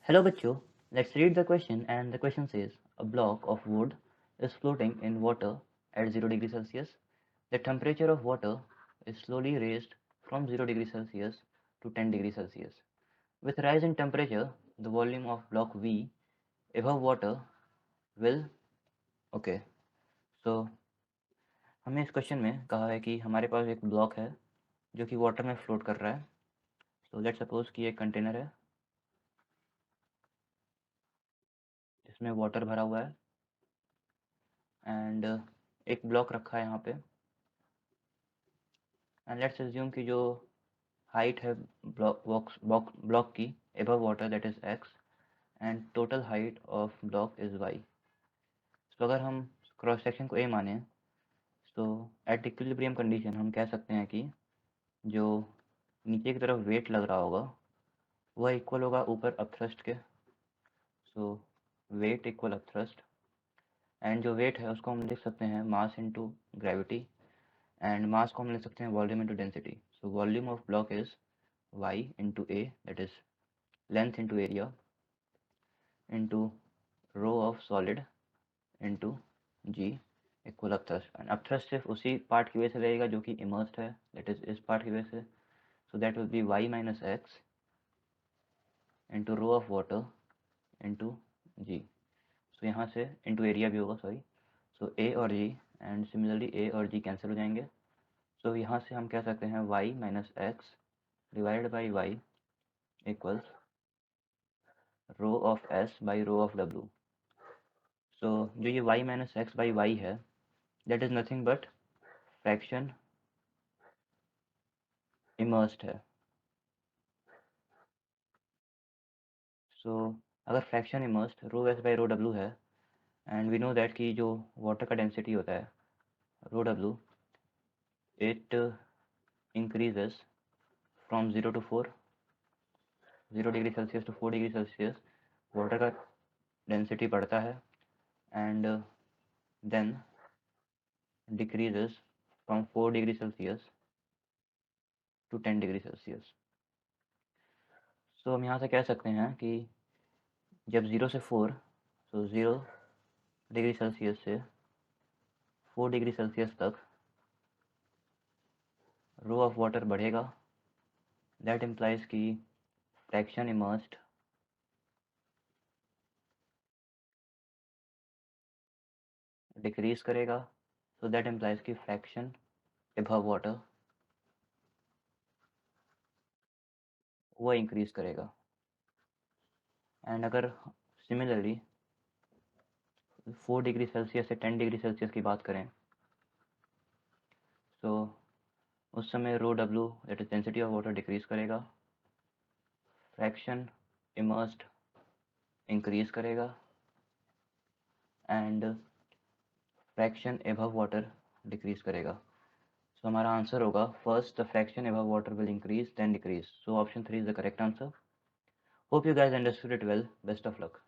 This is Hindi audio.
Hello बच्चों, let's read the question and the question says a block of wood is floating in water at 0 degree Celsius. The temperature of water is slowly raised from 0 degree Celsius to 10 degree Celsius. With rise in temperature, the volume of block V above water will okay. So हमें इस क्वेश्चन में कहा है कि हमारे पास एक ब्लॉक है जो कि वाटर में फ्लोट कर रहा है. So let's suppose कि एक कंटेनर है जिसमें वाटर भरा हुआ है एंड एक ब्लॉक रखा है यहाँ पे एंड लेट्स अज्यूम कि जो हाइट है ब्लॉक की above water that is x and total height of block is y. तो अगर हम क्रॉस सेक्शन को a माने तो एट इक्विलिब्रियम कंडीशन हम कह सकते हैं कि जो नीचे की तरफ वेट लग रहा होगा वह इक्वल होगा ऊपर अपथ्रस्ट के. सो वेट इक्वल अपथ्रस्ट एंड जो वेट है उसको हम लिख सकते हैं mass into gravity and mass को हम लिख सकते हैं volume into density. So volume of block is y into a, that is length into area into rho of solid into g equal upthrust. And upthrust सिर्फ उसी पार्ट की वजह से रहेगा जो कि इमर्स्ड है, दैट इज इस पार्ट की वजह से. So that will be y minus X into rho of water into G. So यहाँ से इंटू एरिया भी होगा, सॉरी. सो a और g एंड सिमिलरली a और g कैंसिल हो जाएंगे. सो यहाँ से हम कह सकते हैं y minus X divided by y equals rho of s by rho of w. So जो ये y minus X by Y है that is nothing but fraction immersed है. सो अगर fraction immersed rho S by rho W है एंड वी नो दैट कि जो वाटर का डेंसिटी होता है rho W it increases from 0 to 4, 0 degree Celsius to 4 degree Celsius water का डेंसिटी बढ़ता है and then decreases from 4 degree Celsius to 10 degree Celsius. So हम यहाँ से कह सकते हैं कि जब 0 से 4, तो 0 डिग्री सेल्सियस से 4 डिग्री सेल्सियस तक रो ऑफ वाटर बढ़ेगा. दैट इम्प्लाइज कि फ्रैक्शन इमर्स्ड डिक्रीज करेगा. सो दैट इम्प्लाइज कि फ्रैक्शन अबव वाटर वो इंक्रीज करेगा. एंड अगर सिमिलरली 4 डिग्री सेल्सियस से 10 डिग्री सेल्सियस की बात करें तो उस समय rho W that is density of water decrease करेगा, फ्रैक्शन इमर्स्ड इंक्रीज करेगा and fraction above water decrease करेगा. सो हमारा आंसर होगा first the fraction above water will increase then decrease. So option 3 is the correct answer. Hope you guys understood it well. Best of luck.